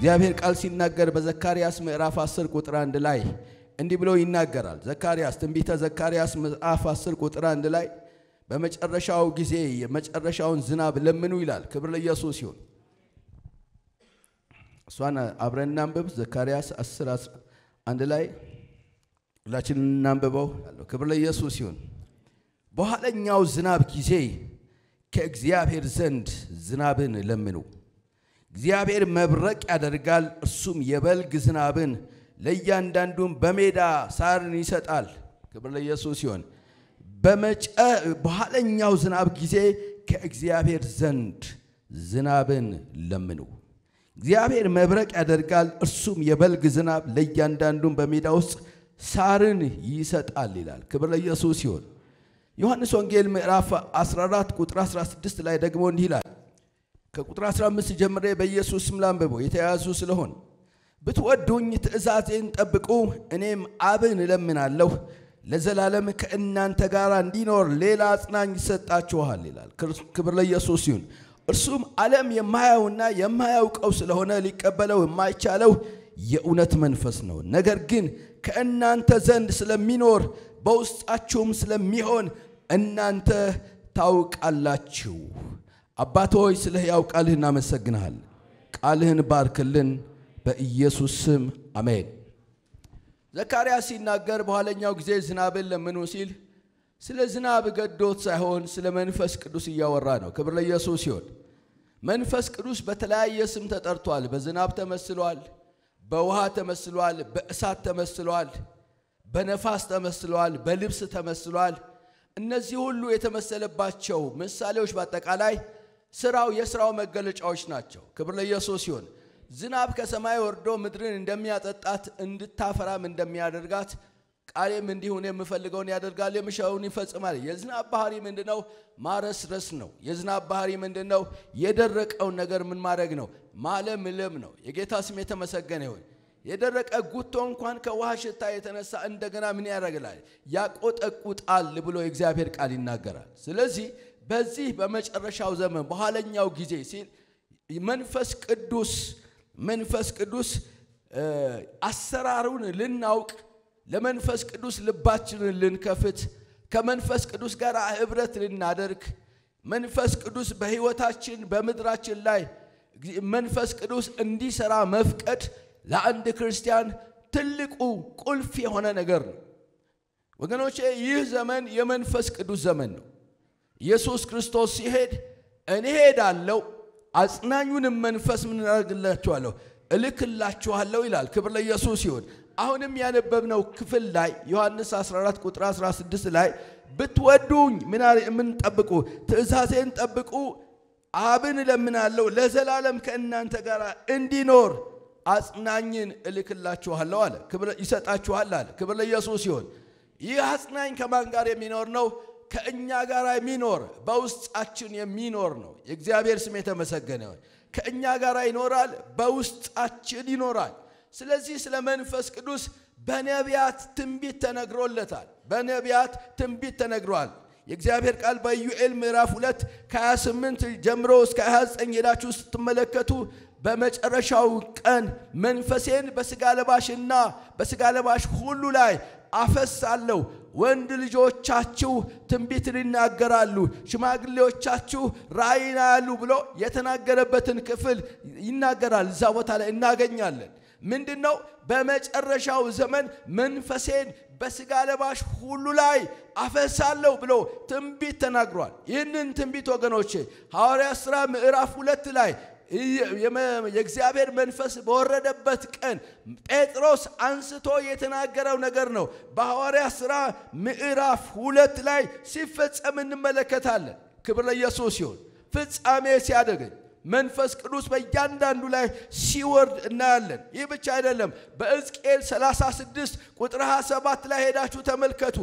እግዚአብሔር ቃል ሲናገር በዘካርያስ ምዕራፍ 10 ቁጥር 1 ላይ እንዲህ ብሎ ይናገራል። ዘካርያስ ትንቢተ ዘካርያስ ምዕራፍ 10 ቁጥር 1 ላይ በመጨረሻው ጊዜ የመጨረሻውን ዝናብ ለምኑ ይላል። ክብር ለኢየሱስ ይሁን። እሷን አብረን እናንብብ። ዘካርያስ 10 1 ላይ ሁላችንም እናንብበው። ክብር ለኢየሱስ ይሁን። በኋለኛው ዝናብ ጊዜ ከእግዚአብሔር ዘንድ ዝናብን ለምኑ። እግዚአብሔር መብረቅ ያደርጋል፣ እርሱም የበልግ ዝናብን ለእያንዳንዱም በሜዳ ሳርን ይሰጣል። ክብር ለኢየሱስ ይሁን። በኋለኛው ዝናብ ጊዜ ከእግዚአብሔር ዘንድ ዝናብን ለምኑ። እግዚአብሔር መብረቅ ያደርጋል፣ እርሱም የበልግ ዝናብ ለእያንዳንዱም በሜዳ ውስጥ ሳርን ይሰጣል ይላል። ክብር ለኢየሱስ ይሁን። ዮሐንስ ወንጌል ምዕራፍ 14 ቁጥር 16 ላይ ደግሞ እንዲህ ይላል። ከቁጥር 15 ጀምሬ በኢየሱስ ስም ላንብበው የተያዙ ስለሆነ ብትወዱኝ ትእዛዜን ጠብቁ፣ እኔም አብን እለምናለሁ ለዘላለም ከእናንተ ጋር እንዲኖር ሌላ አጽናኝ ይሰጣችኋል ይላል። ክብር ለኢየሱስ ይሁን። እርሱም ዓለም የማያውና የማያውቀው ስለሆነ ሊቀበለው የማይቻለው የእውነት መንፈስ ነው። ነገር ግን ከእናንተ ዘንድ ስለሚኖር በውስጣችሁም ስለሚሆን እናንተ ታውቃላችሁ። አባት ሆይ ስለ ሕያው ቃልህ እናመሰግንሃለን። ቃልህን ባርክልን በኢየሱስ ስም አሜን። ዘካርያስ ሲናገር በኋለኛው ጊዜ ዝናብን ለምኑ ሲል ስለ ዝናብ ገዶት ሳይሆን ስለ መንፈስ ቅዱስ እያወራ ነው። ክብር ለኢየሱስ ይሁን። መንፈስ ቅዱስ በተለያየ ስም ተጠርቷል። በዝናብ ተመስሏል፣ በውሃ ተመስሏል፣ በእሳት ተመስሏል፣ በነፋስ ተመስሏል፣ በልብስ ተመስሏል። እነዚህ ሁሉ የተመሰለባቸው ምሳሌዎች በአጠቃላይ የሥራው መገለጫዎች ናቸው። ክብር ለኢየሱስ ይሁን። ዝናብ ከሰማይ ወርዶ ምድርን እንደሚያጠጣት እንድታፈራም እንደሚያደርጋት ቃሌም እንዲሁን የምፈልገውን ያደርጋል የምሻውን ይፈጽማል። የዝናብ ባህሪ ምንድነው? ማረስረስ ነው። የዝናብ ባህሪ ምንድነው? የደረቀውን ነገር ምን ማድረግ ነው? ማለምለም ነው። የጌታ ስም የተመሰገነ ይሁን። የደረቀ ጉቶ እንኳን ከውሃ ሽታ የተነሳ እንደገና ምን ያደርጋል? ያቆጠቁጣል ብሎ የእግዚአብሔር ቃል ይናገራል። ስለዚህ በዚህ በመጨረሻው ዘመን በኋለኛው ጊዜ ሲል መንፈስ ቅዱስ አሰራሩን ልናውቅ ለመንፈስ ቅዱስ ልባችንን ልንከፍት ከመንፈስ ቅዱስ ጋር ህብረት ልናደርግ መንፈስ ቅዱስ በህይወታችን በመድራችን ላይ መንፈስ ቅዱስ እንዲሰራ መፍቀድ ለአንድ ክርስቲያን ትልቁ ቁልፍ የሆነ ነገር ነው። ወገኖቼ ይህ ዘመን የመንፈስ ቅዱስ ዘመን ነው። ኢየሱስ ክርስቶስ ሲሄድ እኔ ሄዳለሁ አጽናኙንም መንፈስ ምን አደርግላችኋለሁ እልክላችኋለሁ ይላል። ክብር ለኢየሱስ ይሁን። አሁንም ያነበብነው ክፍል ላይ ዮሐንስ 14 ቁጥር 16 ላይ ብትወዱኝ ምን ጠብቁ? ትእዛዜን ጠብቁ፣ አብን እለምናለሁ ለዘላለም ከእናንተ ጋር እንዲኖር አጽናኝን እልክላችኋለሁ አለ። ክብር ይሰጣችኋል አለ። ክብር ለኢየሱስ ይሁን። ይህ አጽናኝ ከማን ጋር የሚኖር ነው? ከእኛ ጋር የሚኖር በውስጣችን የሚኖር ነው። የእግዚአብሔር ስም የተመሰገነ ይሁን። ከእኛ ጋር ይኖራል፣ በውስጣችን ይኖራል። ስለዚህ ስለ መንፈስ ቅዱስ በነቢያት ትንቢት ተነግሮለታል። በነቢያት ትንቢት ተነግሯል። የእግዚአብሔር ቃል በኢዩኤል ምዕራፍ 2 ከ28 ጀምሮ እስከ 29 ሄዳችሁ ስትመለከቱ በመጨረሻው ቀን መንፈሴን በስጋ ለባሽና በስጋ ለባሽ ሁሉ ላይ አፈሳለሁ፣ ወንድ ልጆቻችሁ ትንቢትን ይናገራሉ፣ ሽማግሌዎቻችሁ ራእይን ያያሉ ብሎ የተናገረበትን ክፍል ይናገራል። እዛ ቦታ ላይ እናገኛለን። ምንድነው? በመጨረሻው ዘመን መንፈሴን በስጋ ለባሽ ሁሉ ላይ አፈሳለሁ ብሎ ትንቢት ተናግሯል። ይህንን ትንቢት ወገኖቼ ሐዋርያት ሥራ ምዕራፍ 2 ላይ የእግዚአብሔር መንፈስ በወረደበት ቀን ጴጥሮስ አንስቶ የተናገረው ነገር ነው። በሐዋርያት ሥራ ምዕራፍ 2 ላይ ሲፈጸም እንመለከታለን። ክብር ለኢየሱስ ይሁን። ፍጻሜ ሲያደርግ መንፈስ ቅዱስ በእያንዳንዱ ላይ ሲወርድ እናያለን። ይህ ብቻ አይደለም። በሕዝቅኤል 36 ቁጥር 27 ላይ ሄዳችሁ ተመልከቱ።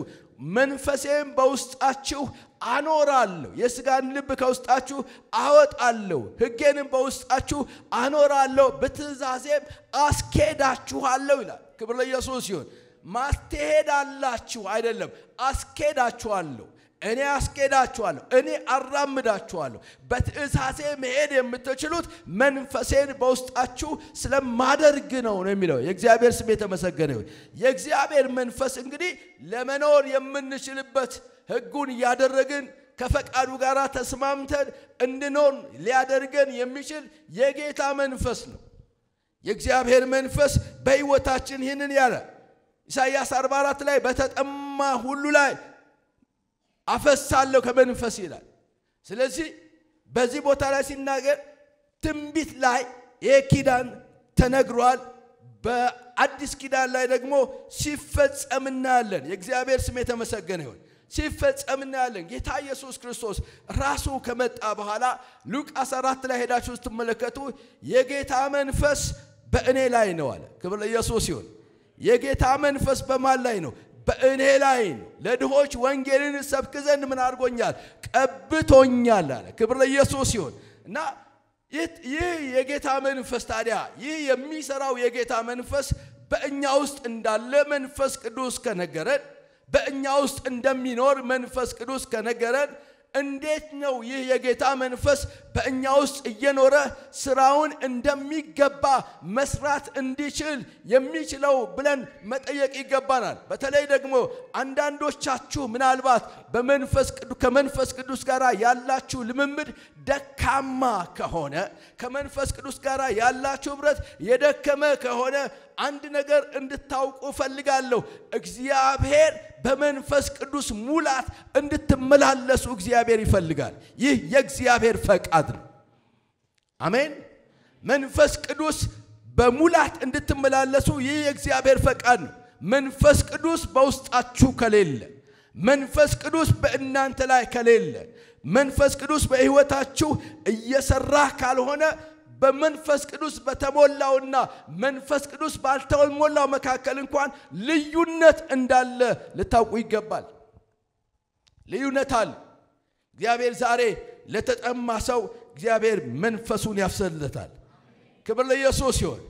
መንፈሴም በውስጣችሁ አኖራለሁ፣ የሥጋን ልብ ከውስጣችሁ አወጣለሁ፣ ሕጌንም በውስጣችሁ አኖራለሁ፣ በትእዛዜም አስኬዳችኋለሁ ይላል። ክብር ለኢየሱስ ይሁን። ማስተሄዳላችሁ አይደለም፣ አስኬዳችኋለሁ። እኔ አስኬዳችኋለሁ እኔ አራምዳችኋለሁ በትእዛዜ መሄድ የምትችሉት መንፈሴን በውስጣችሁ ስለማደርግ ነው የሚለው የእግዚአብሔር ስም የተመሰገነ ይሁን የእግዚአብሔር መንፈስ እንግዲህ ለመኖር የምንችልበት ሕጉን ያደረግን ከፈቃዱ ጋር ተስማምተን እንድንኖር ሊያደርገን የሚችል የጌታ መንፈስ ነው የእግዚአብሔር መንፈስ በሕይወታችን ይህንን ያለ ኢሳይያስ 44 ላይ በተጠማ ሁሉ ላይ አፈሳለሁ ከመንፈስ ይላል ስለዚህ በዚህ ቦታ ላይ ሲናገር ትንቢት ላይ የኪዳን ተነግሯል በአዲስ ኪዳን ላይ ደግሞ ሲፈጸም እናያለን የእግዚአብሔር ስም የተመሰገነ ይሁን ሲፈጸም እናያለን ጌታ ኢየሱስ ክርስቶስ ራሱ ከመጣ በኋላ ሉቃስ 4 ላይ ሄዳችሁ ስትመለከቱ የጌታ መንፈስ በእኔ ላይ ነው አለ ክብር ለኢየሱስ ይሁን የጌታ መንፈስ በማን ላይ ነው በእኔ ላይ ነው ለድሆች ወንጌልን ሰብክ ዘንድ ምን አድርጎኛል ቀብቶኛል አለ ክብር ለኢየሱስ ይሁን እና ይህ የጌታ መንፈስ ታዲያ ይህ የሚሰራው የጌታ መንፈስ በእኛ ውስጥ እንዳለ መንፈስ ቅዱስ ከነገረን በእኛ ውስጥ እንደሚኖር መንፈስ ቅዱስ ከነገረን እንዴት ነው ይህ የጌታ መንፈስ በእኛ ውስጥ እየኖረ ስራውን እንደሚገባ መስራት እንዲችል የሚችለው ብለን መጠየቅ ይገባናል በተለይ ደግሞ አንዳንዶቻችሁ ምናልባት ከመንፈስ ቅዱስ ጋር ያላችሁ ልምምድ ደካማ ከሆነ ከመንፈስ ቅዱስ ጋር ያላችሁ ህብረት የደከመ ከሆነ አንድ ነገር እንድታውቁ ፈልጋለሁ እግዚአብሔር በመንፈስ ቅዱስ ሙላት እንድትመላለሱ እግዚአብሔር ይፈልጋል ይህ የእግዚአብሔር ፈቃድ ነው አሜን መንፈስ ቅዱስ በሙላት እንድትመላለሱ ይህ የእግዚአብሔር ፈቃድ ነው መንፈስ ቅዱስ በውስጣችሁ ከሌለ መንፈስ ቅዱስ በእናንተ ላይ ከሌለ መንፈስ ቅዱስ በህይወታችሁ እየሰራ ካልሆነ በመንፈስ ቅዱስ በተሞላውና መንፈስ ቅዱስ ባልተሞላው መካከል እንኳን ልዩነት እንዳለ ልታውቁ ይገባል ልዩነት አለ እግዚአብሔር ዛሬ ለተጠማ ሰው እግዚአብሔር መንፈሱን ያፍስለታል ክብር ለኢየሱስ ይሁን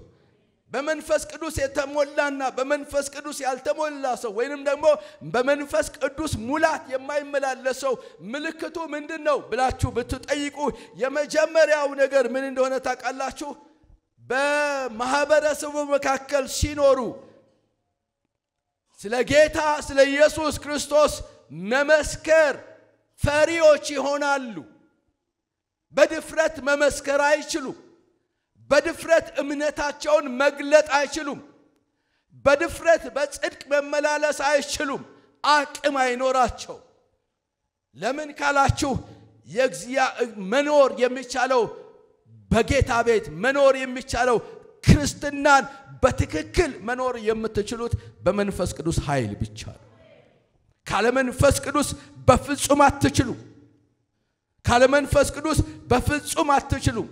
በመንፈስ ቅዱስ የተሞላና በመንፈስ ቅዱስ ያልተሞላ ሰው ወይንም ደግሞ በመንፈስ ቅዱስ ሙላት የማይመላለሰው ምልክቱ ምንድነው ብላችሁ ብትጠይቁ የመጀመሪያው ነገር ምን እንደሆነ ታውቃላችሁ በማህበረሰቡ መካከል ሲኖሩ ስለ ጌታ ስለ ኢየሱስ ክርስቶስ መመስከር ፈሪዎች ይሆናሉ በድፍረት መመስከር አይችሉም በድፍረት እምነታቸውን መግለጥ አይችሉም በድፍረት በጽድቅ መመላለስ አይችሉም አቅም አይኖራቸው ለምን ካላችሁ መኖር የሚቻለው በጌታ ቤት መኖር የሚቻለው ክርስትናን በትክክል መኖር የምትችሉት በመንፈስ ቅዱስ ኃይል ብቻ ነው ካለ መንፈስ ቅዱስ በፍጹም አትችሉም ካለ መንፈስ ቅዱስ በፍጹም አትችሉም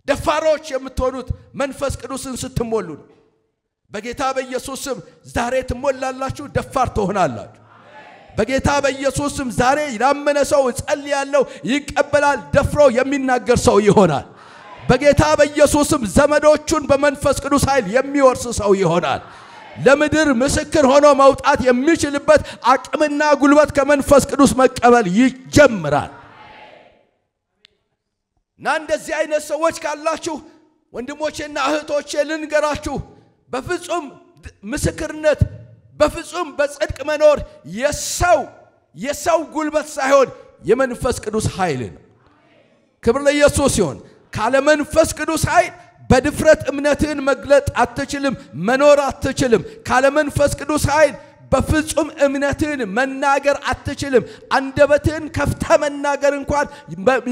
ደፋሮች የምትሆኑት መንፈስ ቅዱስን ስትሞሉ ነው በጌታ በኢየሱስ ስም ዛሬ ትሞላላችሁ ደፋር ትሆናላችሁ በጌታ በኢየሱስ ስም ዛሬ ያመነ ሰው ጸልያለሁ ይቀበላል ደፍሮ የሚናገር ሰው ይሆናል በጌታ በኢየሱስ ስም ዘመዶቹን በመንፈስ ቅዱስ ኃይል የሚወርስ ሰው ይሆናል ለምድር ምስክር ሆኖ መውጣት የሚችልበት አቅምና ጉልበት ከመንፈስ ቅዱስ መቀበል ይጀምራል እና እንደዚህ አይነት ሰዎች ካላችሁ ወንድሞቼና እህቶቼ ልንገራችሁ በፍጹም ምስክርነት በፍጹም በጽድቅ መኖር የሰው ጉልበት ሳይሆን የመንፈስ ቅዱስ ኃይል ነው ክብር ለኢየሱስ ይሁን ካለ መንፈስ ቅዱስ ኃይል በድፍረት እምነትን መግለጥ አትችልም መኖር አትችልም ካለ መንፈስ ቅዱስ ኃይል በፍጹም እምነትን መናገር አትችልም አንደበትን ከፍተ መናገር እንኳን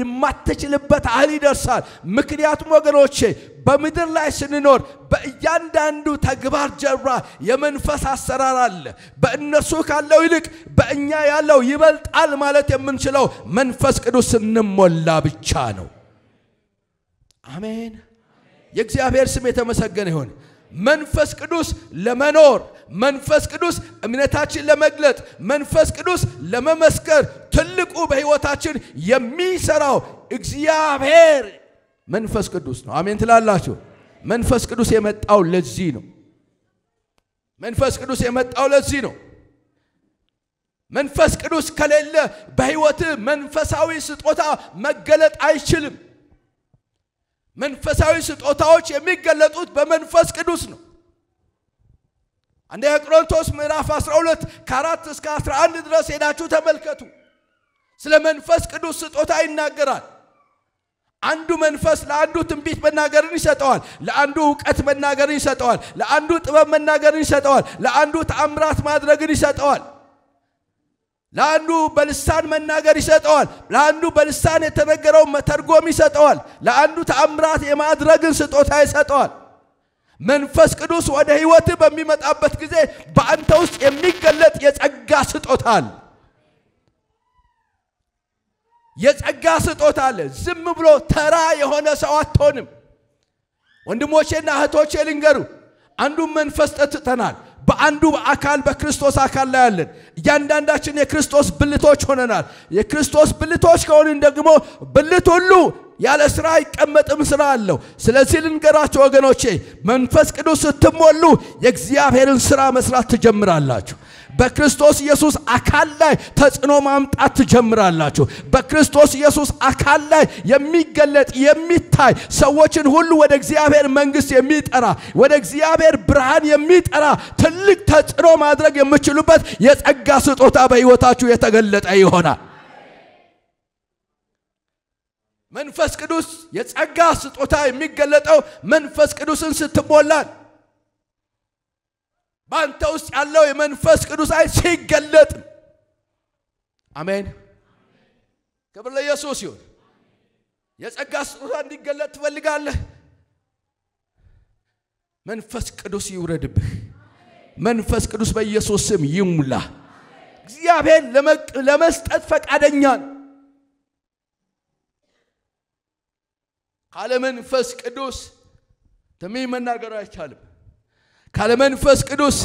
የማትችልበት አህል ይደርሳል ምክንያቱም ወገኖቼ በመድር ላይ ስንኖር በእያንዳንዱ ተግባር ጀርባ የመንፈስ አሰራር አለ በእነሱ ካለው ይልቅ በእኛ ያለው ይበልጣል ማለት የምንችለው መንፈስ ቅዱስ እንሞላ ብቻ ነው አሜን የእግዚአብሔር ስም የተመሰገነ ይሁን መንፈስ ቅዱስ ለመኖር መንፈስ ቅዱስ እምነታችን ለመግለጥ መንፈስ ቅዱስ ለመመስከር ትልቁ በህይወታችን የሚሰራው እግዚአብሔር መንፈስ ቅዱስ ነው አሜን ትላላችሁ መንፈስ ቅዱስ የመጣው ለዚህ ነው መንፈስ ቅዱስ የመጣው ለዚህ ነው መንፈስ ቅዱስ ከሌለ በህይወት መንፈሳዊ ስጦታ መገለጥ አይችልም መንፈሳዊ ስጦታዎች የሚገለጡት በመንፈስ ቅዱስ ነው አንደኛ ቆሮንቶስ ምዕራፍ 12 ከ4 እስከ 11 ድረስ ሄዳችሁ ተመልከቱ ስለ መንፈስ ቅዱስ ስጦታ ይናገራል አንዱ መንፈስ ለአንዱ ትንቢት መናገርን ይሰጠዋል ለአንዱ ዕውቀት መናገርን ይሰጠዋል ለአንዱ ጥበብ መናገርን ይሰጠዋል ለአንዱ ተአምራት ማድረግን ይሰጠዋል ለአንዱ በልሳን መናገር ይሰጠዋል ለአንዱ በልሳን የተነገረው መተርጎም ይሰጠዋል ለአንዱ ተአምራት የማድረግን ስጦታ ይሰጠዋል መንፈስ ቅዱስ ወደ ህይወት በሚመጣበት ጊዜ በአንተ ውስጥ የሚገለጥ የጸጋ ስጦታ አለ የጸጋ ስጦታ አለ ዝም ብሎ ተራ የሆነ ሰው አትሆንም ወንድሞቼና እህቶቼ ልንገሩ አንዱ መንፈስ ተጠተናል በአንዱ አካል በክርስቶስ አካል ላይ ያለን እያንዳንዳችን የክርስቶስ ብልቶች ሆነናል የክርስቶስ ብልቶች ከሆነን ደግሞ ብልት ሁሉ ያለ ስራ ይቀመጥም ስራ አለው ስለዚህ ልንገራችሁ ወገኖቼ መንፈስ ቅዱስ ስትሞሉ የእግዚአብሔርን ስራ መስራት ትጀምራላችሁ በክርስቶስ ኢየሱስ አካል ላይ ተጽኖ ማምጣት ትጀምራላችሁ በክርስቶስ ኢየሱስ አካል ላይ የሚገለጥ የሚታይ ሰዎችን ሁሉ ወደ እግዚአብሔር መንግስት የሚጠራ ወደ እግዚአብሔር ብርሃን የሚጠራ ትልቅ ተጽኖ ማድረግ የምትችሉበት የጸጋ ስጦታ በህይወታችሁ የተገለጠ ይሆናል መንፈስ ቅዱስ የጸጋ ስጦታ የሚገለጠው መንፈስ ቅዱስን ስትሞላን ባንተ ውስጥ ያለው የመንፈስ ቅዱስ ኃይል ሲገለጥ አሜን ክብር ለኢየሱስ ይሁን የጸጋ ስጦታ እንዲገለጥ ትፈልጋለህ መንፈስ ቅዱስ ይውረድብህ መንፈስ ቅዱስ በኢየሱስ ስም ይሙላ እግዚአብሔር ለመስጠት ፈቃደኛ ነው ካለ መንፈስ ቅዱስ ተመናገር አይቻልም ካለ መንፈስ ቅዱስ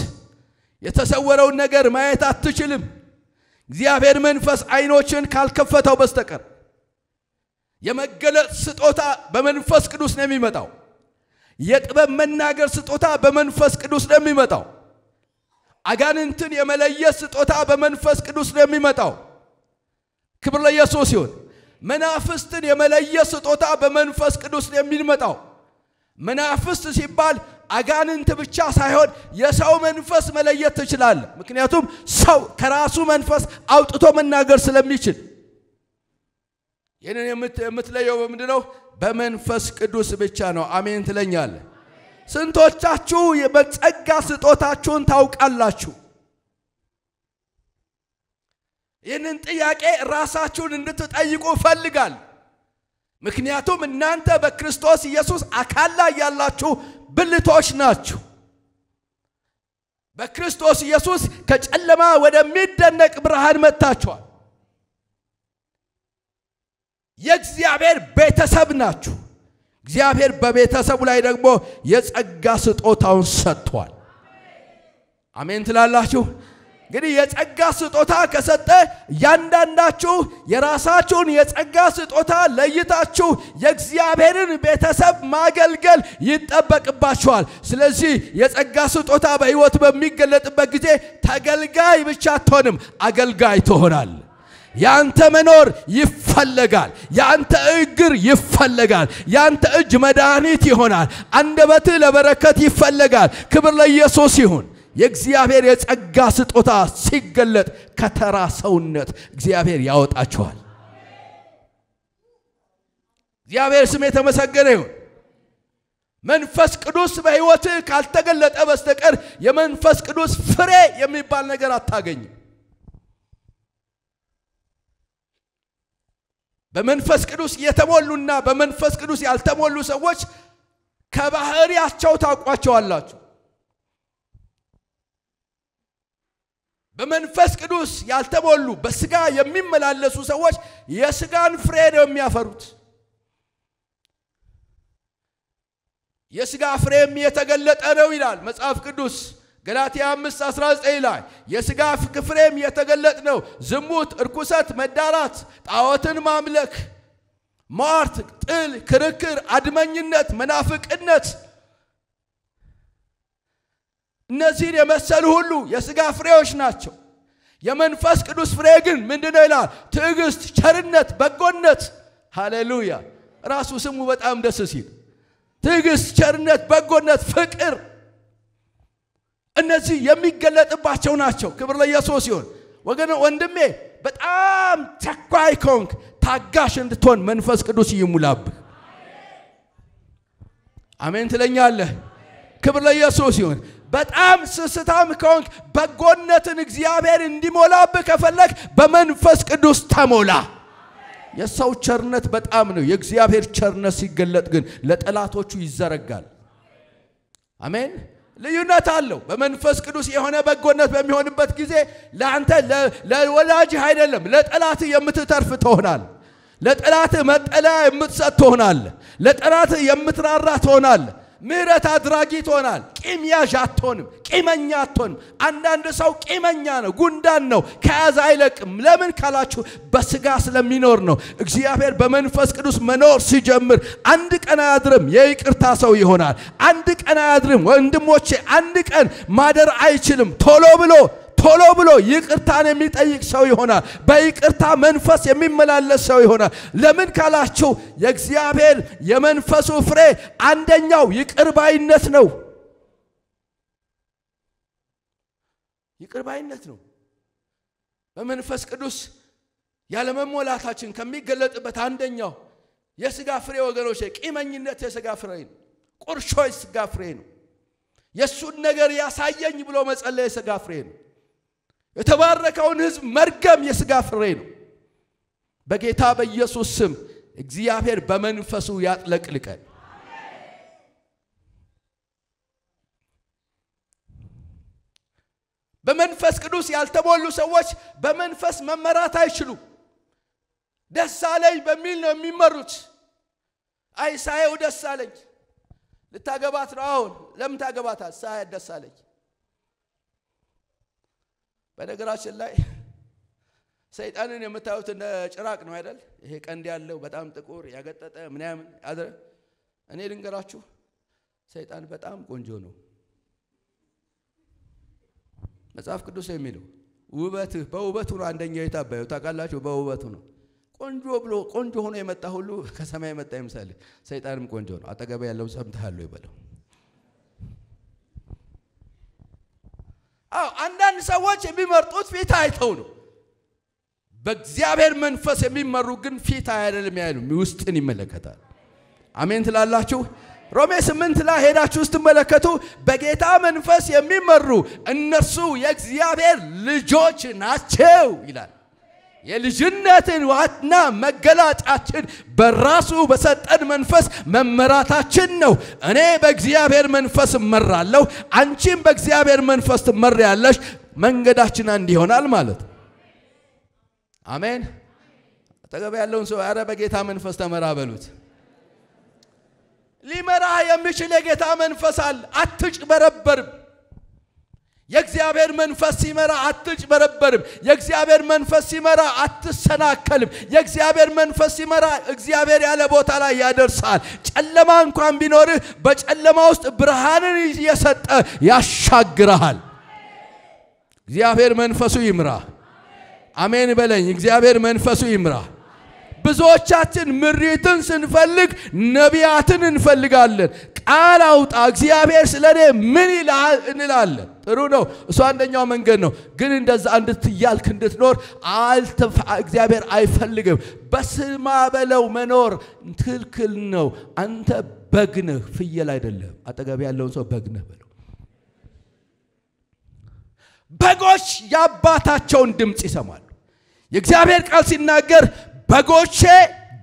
የተሰወረውን ነገር ማየት አትችልም እግዚአብሔር መንፈስ አይኖችን ካልከፈተው በስተቀር የመገለጥ ስጦታ በመንፈስ ቅዱስ ነው የሚመጣው የጥበብ መናገር ስጦታ በመንፈስ ቅዱስ ነው የሚመጣው አጋንንትን የመለየት ስጦታ በመንፈስ ቅዱስ ነው የሚመጣው ክብር ለኢየሱስ ይሁን መናፍስትን የመለየት ስጦታ በመንፈስ ቅዱስ ነው የሚመጣው መናፍስት ሲባል አጋንንት ብቻ ሳይሆን የሰው መንፈስ መለየት ይችላል ምክንያቱም ሰው ከራሱ መንፈስ አውጥቶ መናገር ስለሚችል የኔን የምትለየው በምንድነው በመንፈስ ቅዱስ ብቻ ነው አሜን ትለኛለህ ስንቶቻችሁ የጸጋ ስጦታችሁን ታውቃላችሁ ይህንን ጥያቄ ራሳችሁን እንድትጠይቁ ፈልጋል ምክንያቱም እናንተ በክርስቶስ ኢየሱስ አካል ላይ ያላችሁ ብልቶች ናችሁ በክርስቶስ ኢየሱስ ከጨለማ ወደሚደነቅ ብርሃን መጣችኋል የእግዚአብሔር ቤተሰብ ናችሁ እግዚአብሔር በቤተሰቡ ላይ ደግሞ የጸጋ ስጦታውን ሰጥቷል አሜን ትላላችሁ እንግዲህ የጸጋ ስጦታ ከሰጠ ያንዳንዳችሁ የራሳችሁን የጸጋ ስጦታ ለይታችሁ የእግዚአብሔርን ቤተሰብ ማገልገል ይጠበቅባችኋል ስለዚህ የጸጋ ስጦታ በህይወት በሚገለጥበት ጊዜ ተገልጋይ ብቻ አትሆንም አገልጋይ ትሆናል ያንተ መኖር ይፈለጋል ያንተ እግር ይፈለጋል ያንተ እጅ መድኃኒት ይሆናል አንደበት ለበረከት ይፈለጋል ክብር ለኢየሱስ ይሁን የእግዚአብሔር የጸጋ ስጦታ ሲገለጥ ከተራ ሰውነት እግዚአብሔር ያወጣቸዋል እግዚአብሔር ስም የተመሰገነ ይሁን መንፈስ ቅዱስ በህይወት ካልተገለጠ በስተቀር የመንፈስ ቅዱስ ፍሬ የሚባል ነገር አታገኝም በመንፈስ ቅዱስ የተሞሉና በመንፈስ ቅዱስ ያልተሞሉ ሰዎች ከባህሪያቸው ታውቋቸዋላችሁ በመንፈስ ቅዱስ ያልተሞሉ በስጋ የሚመላለሱ ሰዎች የስጋን ፍሬ ነው የሚያፈሩት የስጋ ፍሬም የተገለጠ ነው ይላል መጽሐፍ ቅዱስ ገላትያ 5:19 ላይ የስጋ ፍሬም የተገለጠ ነው ዝሙት እርኩሰት መዳራት ጣዖትን ማምለክ ማርት ጥል ክርክር አድመኝነት መናፍቅነት እነዚህ የመሰሉ ሁሉ የስጋ ፍሬዎች ናቸው የመንፈስ ቅዱስ ፍሬ ግን ምንድነው ይላል? ትዕግስት፣ ቸርነት፣ በጎነት። ሃሌሉያ! ራሱ ስሙ በጣም ደስ ሲል ትዕግስት፣ ቸርነት፣ በጎነት፣ ፍቅር እነዚህ የሚገለጥባቸው ናቸው። ክብር ለኢየሱስ ይሁን። ወንድሜ በጣም ቸኳይ ኮንክ ታጋሽ እንድትሆን መንፈስ ቅዱስ ይሙላብህ። አሜን ትለኛለህ? ክብር ለኢየሱስ ይሁን። በጣም ስስታም ኮንክ በጎነትን እግዚአብሔር እንዲሞላብህ ከፈለክ በመንፈስ ቅዱስ ተሞላ። የሰው ቸርነት በጣም ነው። የእግዚአብሔር ቸርነት ሲገለጥ ግን ለጠላቶቹ ይዘረጋል። አሜን። ልዩነት አለው። በመንፈስ ቅዱስ የሆነ በጎነት በሚሆንበት ጊዜ ለአንተ ለወላጅ አይደለም ለጠላት የምትተርፍ ትሆናል። ለጠላት መጠለያ የምትሰጥ ትሆናል። ለጠላት የምትራራ ትሆናል። ምህረት አድራጊ ትሆናል። ቂም ያዥ አትሆንም። ቂመኛ አትሆንም። አንዳንድ ሰው ቂመኛ ነው፣ ጉንዳን ነው፣ ከያዘ አይለቅም። ለምን ካላችሁ በስጋ ስለሚኖር ነው። እግዚአብሔር በመንፈስ ቅዱስ መኖር ሲጀምር አንድ ቀን አያድርም፣ የይቅርታ ሰው ይሆናል። አንድ ቀን አያድርም ወንድሞቼ፣ አንድ ቀን ማደር አይችልም። ቶሎ ብሎ ይቅርታን የሚጠይቅ ሰው ይሆናል። በይቅርታ መንፈስ የሚመላለስ ሰው ይሆናል። ለምን ካላችሁ የእግዚአብሔር የመንፈሱ ፍሬ አንደኛው ይቅርባይነት ነው። ይቅርባይነት ነው። በመንፈስ ቅዱስ ያለ መሞላታችን ከሚገለጥበት አንደኛው የሥጋ ፍሬ ወገኖቼ፣ ቂመኝነት የሥጋ ፍሬ ነው። ቁርሾ የሥጋ ፍሬ ነው። የሱን ነገር ያሳየኝ ብሎ መጸለይ የሥጋ ፍሬ ነው። የተባረከውን ሕዝብ መርገም የሥጋ ፍሬ ነው። በጌታ በኢየሱስ ስም እግዚአብሔር በመንፈሱ ያጥለቅልቀን። በመንፈስ ቅዱስ ያልተሞሉ ሰዎች በመንፈስ መመራት አይችሉም። ደስ አለኝ በሚል ነው የሚመሩት። ሳየው ደስ አለኝ። ልታገባት ነው አሁን። ለምን ታገባታል? ሳያት ደስ አለኝ። በነገራችን ላይ ሰይጣንን የምታዩት እንደ ጭራቅ ነው አይደል? ይሄ ቀንድ ያለው በጣም ጥቁር ያገጠጠ ምናምን አድረ እኔ ልንገራችሁ ሰይጣን በጣም ቆንጆ ነው። መጽሐፍ ቅዱስ የሚለው በውበቱ ነው አንደኛው የታባየው። ታውቃላችሁ? በውበቱ ነው። ቆንጆ ሆኖ የመጣ ሁሉ ከሰማይ የመጣ ይመስላል። ሰይጣንም ቆንጆ ነው። አጠገብ ያለው ሰምተሃል ይበለው። አንዳንድ ሰዎች የሚመርጡት ፊት አይተው ነው። በእግዚአብሔር መንፈስ የሚመሩ ግን ፊት አይደለም ያሉ ውስጥን ይመለከታል። አሜን ትላላችሁ? ሮሜ 8 ላይ ሄዳችሁ ስትመለከቱ በጌታ መንፈስ የሚመሩ እነርሱ የእግዚአብሔር ልጆች ናቸው ይላል። የልጅነትን ዋና መገለጫችን በራሱ በሰጠን መንፈስ መመራታችን ነው። እኔ በእግዚአብሔር መንፈስ እመራለሁ፣ አንቺም በእግዚአብሔር መንፈስ ትመሪያለሽ። መንገዳችን አንድ ይሆናል ማለት ነው። አሜን። አጠገብ ያለውን ሰው አረ በጌታ መንፈስ ተመራ በሉት። ሊመራ የሚችል የጌታ መንፈስ አለ። አትጭበረበርም። የእግዚአብሔር መንፈስ ሲመራ አትጭበረበርም። የእግዚአብሔር መንፈስ ሲመራ አትሰናከልም። የእግዚአብሔር መንፈስ ሲመራ እግዚአብሔር ያለ ቦታ ላይ ያደርሳል። ጨለማ እንኳን ቢኖርህ በጨለማ ውስጥ ብርሃንን እየሰጠ ያሻግራል። እግዚአብሔር መንፈሱ ይምራ። አሜን በለኝ። እግዚአብሔር መንፈሱ ይምራ። ብዙዎቻችን ምሪትን ስንፈልግ ነቢያትን እንፈልጋለን። ቃል አውጣ እግዚአብሔር ስለኔ ምን ይላል እንላለን። ጥሩ ነው፣ እሱ አንደኛው መንገድ ነው። ግን እንደዛ እንድትያልክ እንድትኖር እግዚአብሔር አይፈልግም። በስማ በለው መኖር ትክክል ነው። አንተ በግ ነህ፣ ፍየል አይደለም። አጠገብ ያለውን ሰው በግ ነህ በለው። በጎች የአባታቸውን ድምጽ ይሰማሉ። የእግዚአብሔር ቃል ሲናገር በጎቼ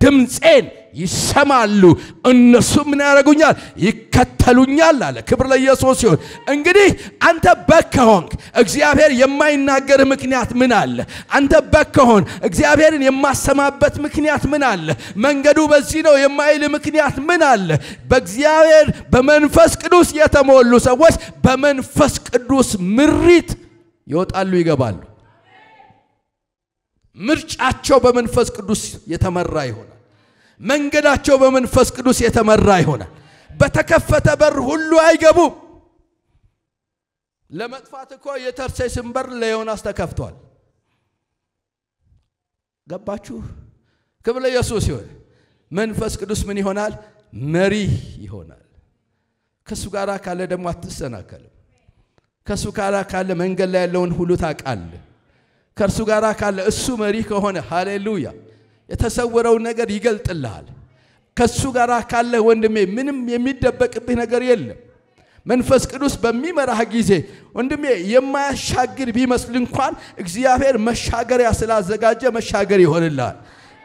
ድምጼን ይሰማሉ፣ እነሱ ምን ያደርጉኛል? ይከተሉኛል አለ። ክብር ለኢየሱስ ይሁን። እንግዲህ አንተ በግ ከሆንክ እግዚአብሔር የማይናገር ምክንያት ምን አለ? አንተ በግ ከሆን እግዚአብሔርን የማሰማበት ምክንያት ምን አለ? መንገዱ በዚህ ነው የማይል ምክንያት ምን አለ? በእግዚአብሔር በመንፈስ ቅዱስ የተሞሉ ሰዎች በመንፈስ ቅዱስ ምሪት ይወጣሉ፣ ይገባሉ። ምርጫቸው በመንፈስ ቅዱስ የተመራ ይሆናል። መንገዳቸው በመንፈስ ቅዱስ የተመራ ይሆናል። በተከፈተ በር ሁሉ አይገቡም። ለመጥፋት እኮ የተርሴስን በር ለዮናስ ተከፍቷል። ገባችሁ ክብር ለኢየሱስ ይሁን መንፈስ ቅዱስ ምን ይሆናል መሪ ይሆናል ከሱ ጋር ካለ ደግሞ አትሰናከልም ከሱ ጋር ካለ መንገድ ላይ ያለውን ሁሉ ታውቃለህ ከርሱ ጋር ካለ እሱ መሪ ከሆነ ሃሌሉያ የተሰወረው ነገር ይገልጥልሃል ከሱ ጋር ካለ ወንድሜ ምንም የሚደበቅብህ ነገር የለም መንፈስ ቅዱስ በሚመራህ ጊዜ ወንድሜ የማያሻግር ቢመስል እንኳን እግዚአብሔር መሻገሪያ ስላዘጋጀ መሻገር ይሆንልሃል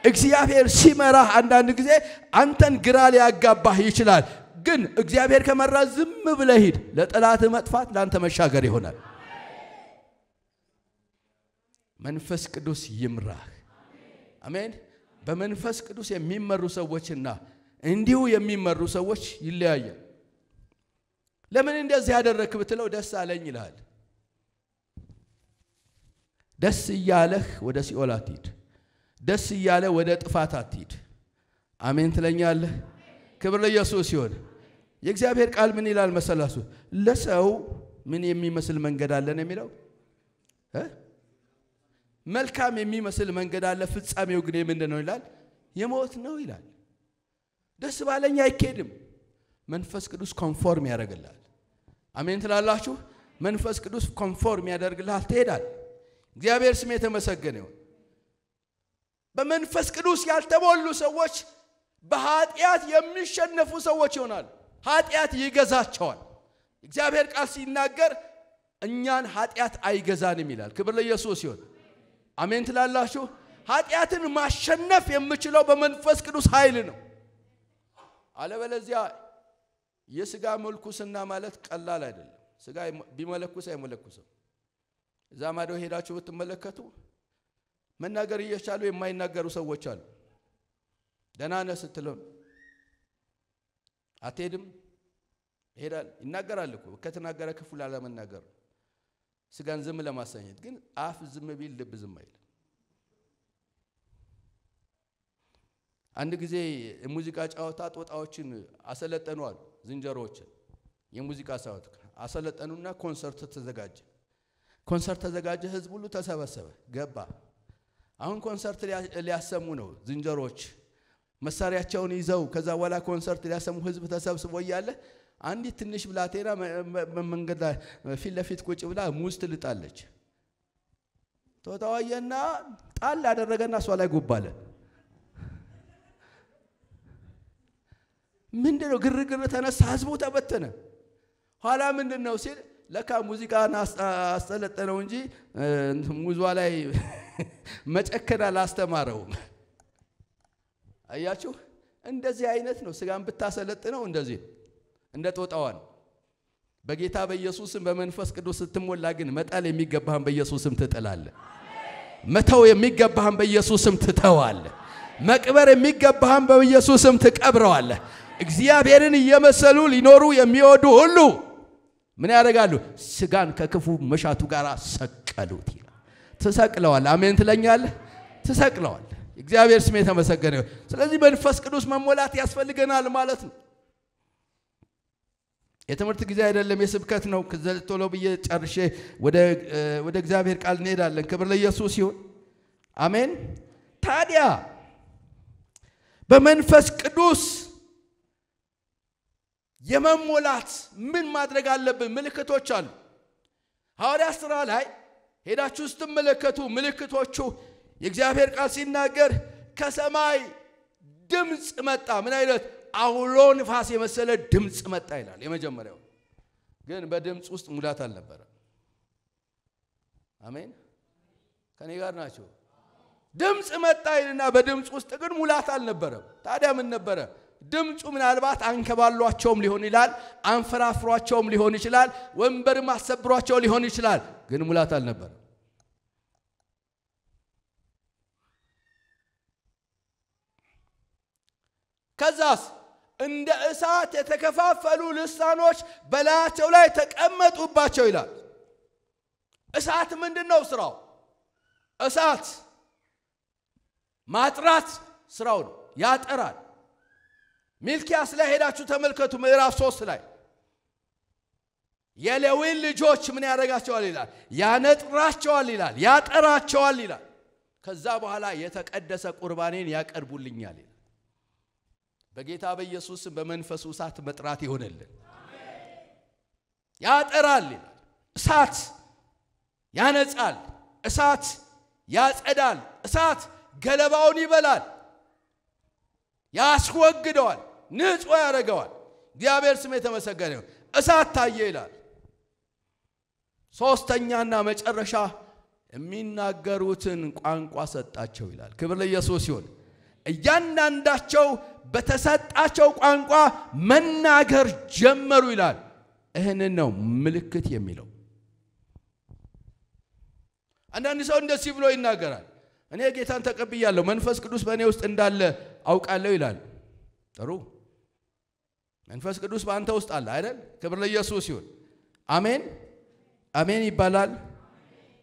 እግዚአብሔር ሲመራህ አንዳንድ ጊዜ አንተን ግራ ሊያጋባህ ይችላል ግን እግዚአብሔር ከመራ ዝም ብለህ ሂድ ለጠላት መጥፋት ላንተ መሻገር ይሆናል መንፈስ ቅዱስ ይምራህ አሜን በመንፈስ ቅዱስ የሚመሩ ሰዎችና እንዲሁ የሚመሩ ሰዎች ይለያያሉ ለምን እንደዚህ ያደረክ ብትለው ደስ አለኝ ይላል ደስ ይያለህ ወደ ሲኦል አትሂድ ደስ ይያለ ወደ ጥፋት አትሂድ አሜን ትለኛለህ ክብር ለኢየሱስ ይሁን የእግዚአብሔር ቃል ምን ይላል መሰላችሁ ለሰው ምን የሚመስል መንገድ አለ ነው የሚለው መልካም የሚመስል መንገድ አለ ፍጻሜው ግን ምንድነው ይላል የሞት ነው ይላል ደስ ባለኝ አይከድም መንፈስ ቅዱስ ኮንፎርም ያደርግልሃል አሜን ትላላችሁ መንፈስ ቅዱስ ኮንፎርም ያደርግልሃል ትሄዳል እግዚአብሔር ስም የተመሰገነ ይሁን በመንፈስ ቅዱስ ያልተሞሉ ሰዎች በኃጢአት የሚሸነፉ ሰዎች ይሆናሉ ኃጢአት ይገዛቸዋል እግዚአብሔር ቃል ሲናገር እኛን ኃጢአት አይገዛንም ይላል ክብር ለኢየሱስ ይሁን አሜን ትላላችሁ ኃጢአትን ማሸነፍ የምችለው በመንፈስ ቅዱስ ኃይል ነው አለበለዚያ የሥጋ መልኩስና ማለት ቀላል አይደለም ሥጋ ቢመለኩስ አይመለኩስም ዛማዶ ሄዳችሁ ብትመለከቱ መናገር እየቻሉ የማይናገሩ ሰዎች አሉ ደናነ ስትለው አትሄድም ሄዳል ይናገራል እኮ ከተናገረ ክፉ ላለመናገር ስጋን ዝም ለማሰኘት ግን አፍ ዝም ቢል ልብ ዝም አይል አንድ ጊዜ ሙዚቃ ጫወታ ጦጣዎችን አሰለጠኑዋል ዝንጀሮዎችን የሙዚቃ ሰዓት አሰለጠኑና ኮንሰርት ተዘጋጀ ህዝብ ሁሉ ተሰበሰበ ገባ አሁን ኮንሰርት ሊያሰሙ ነው ዝንጀሮዎች መሳሪያቸውን ይዘው ከዛ በኋላ ኮንሰርት ሊያሰሙ ህዝብ ተሰብስቦ ይያለ አንዲት ትንሽ ብላቴና መንገድ ላይ ፊት ለፊት ቁጭ ብላ ሙዝ ትልጣለች ጦጣዋየና ጣል አደረገና እሷ ላይ ጎባለ ምንድነው ግርግር ተነሳ ህዝቡ ተበተነ ኋላ ምንድነው ሲል ለካ ሙዚቃን አስተለጠነው እንጂ ሙዟ ላይ መጨከና ላስተማረው አያችሁ እንደዚህ አይነት ነው ስጋን ብታሰለጥነው እንደዚህ እንደ ጦጣዋን በጌታ በኢየሱስም በመንፈስ ቅዱስ ስትሞላ ግን መጣል የሚገባህን በኢየሱስም ትጥላለህ መተው የሚገባህን በኢየሱስም ትተዋለህ መቅበር የሚገባህን በኢየሱስም ትቀብረዋለህ እግዚአብሔርን እየመሰሉ ሊኖሩ የሚወዱ ሁሉ ምን ያደርጋሉ ስጋን ከክፉ መሻቱ ጋር ሰቀሉት ይላል ተሰቅለዋል አሜን ትለኛለህ ተሰቅለዋል እግዚአብሔር ስም የተመሰገነ ይሁን ስለዚህ መንፈስ ቅዱስ መሞላት ያስፈልገናል ማለት ነው የትምህርት ጊዜ አይደለም የስብከት ነው ቶሎ ብዬ ጨርሼ ወደ እግዚአብሔር ቃል እንሄዳለን ክብር ለኢየሱስ ይሁን አሜን ታዲያ በመንፈስ ቅዱስ የመሞላት ምን ማድረግ አለብን ምልክቶች አሉ ሐዋርያት ሥራ ላይ ሄዳችሁ ስትመለከቱ ምልክቶቹ የእግዚአብሔር ቃል ሲናገር ከሰማይ ድምጽ መጣ ምን አይነት አውሎ ንፋስ የመሰለ ድምጽ መጣ ይላል የመጀመሪያው ግን በድምጽ ውስጥ ሙላት አልነበረ አሜን ከኔ ጋር ናቸው ድምጽ መጣ ይልና በድምጽ ውስጥ ግን ሙላት አልነበረም ታዲያ ምን ነበረ ድምጹ ምናልባት አንከባሏቸውም ሊሆን ይላል አንፈራፍሯቸውም ሊሆን ይችላል ወንበርም አሰብሯቸው ሊሆን ይችላል ግን ሙላት አልነበረ ከዛስ እንደ እሳት የተከፋፈሉ ልሳኖች በላያቸው ላይ ተቀመጡባቸው ይላል እሳት ምንድነው ስራው እሳት ማጥራት ስራው ነው ያጠራል ሚልኪያስ ላይ ሄዳችሁ ተመልከቱ ምዕራፍ 3 ላይ የሌዊን ልጆች ምን ያደርጋቸዋል ይላል ያነጥራቸዋል ይላል ያጠራቸዋል ይላል ከዛ በኋላ የተቀደሰ ቁርባኔን ያቀርቡልኛል ይላል። በጌታ በኢየሱስ በመንፈሱ እሳት መጥራት ይሆነልን። ያጠራል ይላል። እሳት ያነጻል፣ እሳት ያጸዳል፣ እሳት ገለባውን ይበላል፣ ያስወግደዋል፣ ንጹህ ያደርገዋል። እግዚአብሔር ስም የተመሰገነ ይሁን። እሳት ታየ ይላል። ሶስተኛና መጨረሻ የሚናገሩትን ቋንቋ ሰጣቸው ይላል። ክብር ለኢየሱስ ይሁን። እያንዳንዳቸው በተሰጣቸው ቋንቋ መናገር ጀመሩ ይላል። ይህንን ነው ምልክት የሚለው። አንዳንድ ሰው እንደዚህ ብሎ ይናገራል። እኔ ጌታን ተቀብያለሁ፣ መንፈስ ቅዱስ በእኔ ውስጥ እንዳለ አውቃለሁ ይላል። ጥሩ፣ መንፈስ ቅዱስ በአንተ ውስጥ አለ አይደል? ክብር ለኢየሱስ ይሁን። አሜን አሜን ይባላል።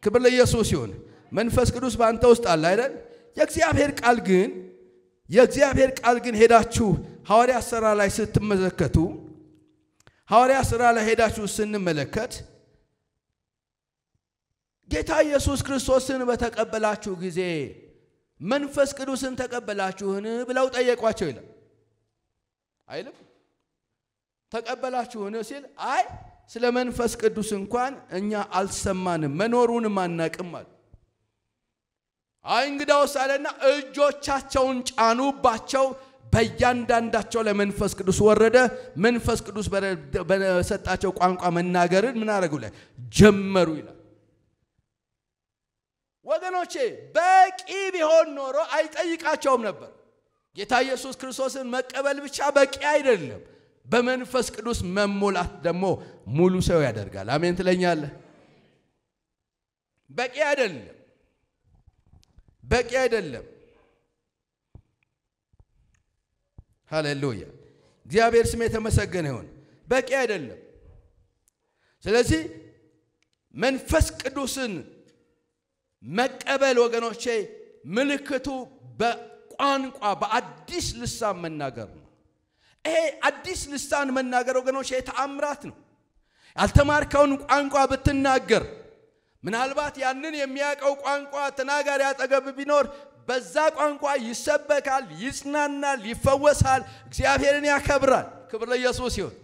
ክብር ለኢየሱስ ይሁን። መንፈስ ቅዱስ በአንተ ውስጥ አለ አይደል? የእግዚአብሔር ቃል ግን ሄዳችሁ ሐዋርያት ሥራ ላይ ስትመለከቱ ሐዋርያት ሥራ ላይ ሄዳችሁ ስንመለከት ጌታ ኢየሱስ ክርስቶስን በተቀበላችሁ ጊዜ መንፈስ ቅዱስን ተቀበላችሁን ብለው ጠየቋቸው ይላል አይልም? ተቀበላችሁን ሲል አይ ስለ መንፈስ ቅዱስ እንኳን እኛ አልሰማንም መኖሩንም አናቅም አለ። አይ እንግዳውስ አለና እጆቻቸውን ጫኑባቸው፣ በእያንዳንዳቸው ለመንፈስ ቅዱስ ወረደ። መንፈስ ቅዱስ በሰጣቸው ቋንቋ መናገርን ምን አደረጉ ላይ ጀመሩ ይላል። ወገኖቼ በቂ ቢሆን ኖሮ አይጠይቃቸውም ነበር። ጌታ ኢየሱስ ክርስቶስን መቀበል ብቻ በቂ አይደለም። በመንፈስ ቅዱስ መሞላት ደግሞ ሙሉ ሰው ያደርጋል። አሜን ትለኛለህ? በቂ አይደለም፣ በቂ አይደለም። ሃሌሉያ! እግዚአብሔር ስም የተመሰገነ ይሁን። በቂ አይደለም። ስለዚህ መንፈስ ቅዱስን መቀበል ወገኖቼ ምልክቱ በቋንቋ በአዲስ ልሳን መናገር ነው። ይሄ አዲስ ልሳን መናገር ወገኖቼ ተአምራት ነው። ያልተማርከውን ቋንቋ ብትናገር ምናልባት ያንን የሚያቀው ቋንቋ ተናጋሪ አጠገብ ቢኖር በዛ ቋንቋ ይሰበካል፣ ይጽናናል፣ ይፈወሳል፣ እግዚአብሔርን ያከብራል። ክብር ለኢየሱስ ይሁን።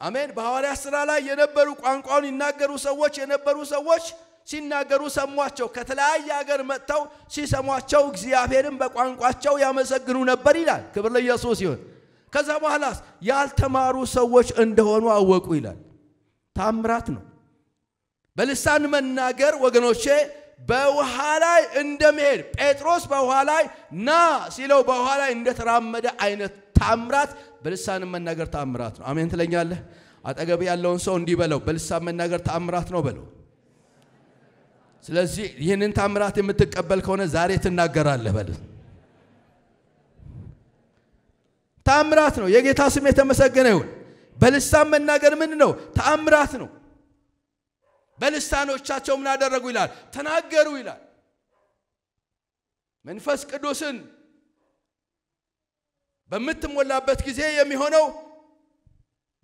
አሜን። በሐዋርያት ሥራ ላይ የነበሩ ቋንቋውን ይናገሩ ሰዎች ሲናገሩ ሰሟቸው። ከተለያየ ሀገር መጥተው ሲሰሟቸው እግዚአብሔርን በቋንቋቸው ያመሰግኑ ነበር ይላል። ክብር ለኢየሱስ ይሁን። ከዛ በኋላስ ያልተማሩ ሰዎች እንደሆኑ አወቁ ይላል። ታምራት ነው። በልሳን መናገር ወገኖቼ በውሃ ላይ እንደመሄድ ጴጥሮስ በውሃ ላይ ና ሲለው በውሃ ላይ እንደተራመደ አይነት ታምራት በልሳን መናገር ታምራት ነው። አሜን ትለኛለህ? አጠገብ ያለውን ሰው እንዲህ በለው፣ በልሳን መናገር ታምራት ነው በለው። ስለዚህ ይህንን ታምራት የምትቀበል ከሆነ ዛሬ ትናገራለህ በል። ታምራት ነው። የጌታ ስም የተመሰገነ ይሁን። በልሳን መናገር ምን ነው? ታምራት ነው። በልሳኖቻቸው ምን አደረጉ ይላል? ተናገሩ ይላል። መንፈስ ቅዱስን በምትሞላበት ጊዜ የሚሆነው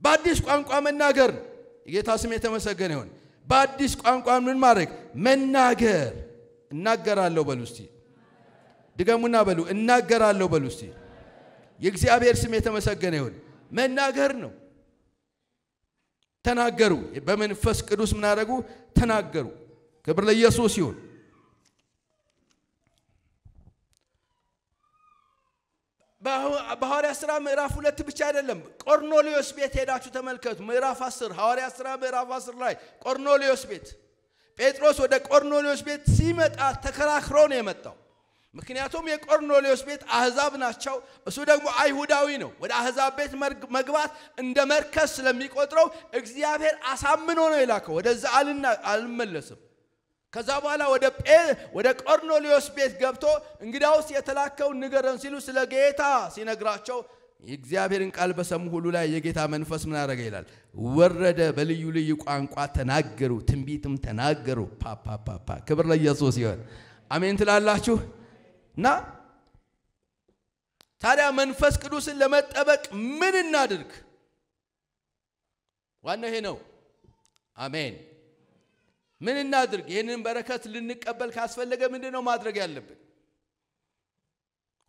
በአዲስ ቋንቋ መናገር ነው። የጌታ ስም የተመሰገነ ይሁን። በአዲስ ቋንቋ ምን ማድረግ? መናገር። እናገራለሁ በሉ እስቲ። ድገሙና በሉ እናገራለሁ በሉ እስቲ። የእግዚአብሔር ስም የተመሰገነ ይሁን። መናገር ነው። ተናገሩ። በመንፈስ ቅዱስ ምን አደረጉ? ተናገሩ። ክብር ለኢየሱስ ይሁን። በሐዋርያት ሥራ ምዕራፍ 2 ብቻ አይደለም። ቆርኔሌዎስ ቤት ሄዳችሁ ተመልከቱ። ምዕራፍ 10 ሐዋርያት ሥራ ምዕራፍ 10 ላይ ቆርኔሌዎስ ቤት ጴጥሮስ ወደ ቆርኔሌዎስ ቤት ሲመጣ ተከራክሮ ነው የመጣው። ምክንያቱም የቆርኔሌዎስ ቤት አህዛብ ናቸው፣ እሱ ደግሞ አይሁዳዊ ነው። ወደ አህዛብ ቤት መግባት እንደ መርከስ ስለሚቆጥረው እግዚአብሔር አሳምኖ ነው የላከው። ወደዛ አልመለስም። ከዛ በኋላ ወደ ቆርኔሌዎስ ቤት ገብቶ እንግዳውስ የተላከው ንገረን ሲሉ ስለ ጌታ ሲነግራቸው የእግዚአብሔርን ቃል በሰሙ ሁሉ ላይ የጌታ መንፈስ ምን አደረገ ይላል? ወረደ። በልዩ ልዩ ቋንቋ ተናገሩ፣ ትንቢትም ተናገሩ። ፓፓፓፓ ክብር ለኢየሱስ ይሁን። አሜን ትላላችሁ? እና ታዲያ መንፈስ ቅዱስን ለመጠበቅ ምን እናድርግ? ዋናው ይሄ ነው። አሜን። ምን እናድርግ? ይሄንን በረከት ልንቀበል ካስፈለገ ምንድነው ማድረግ ያለብን?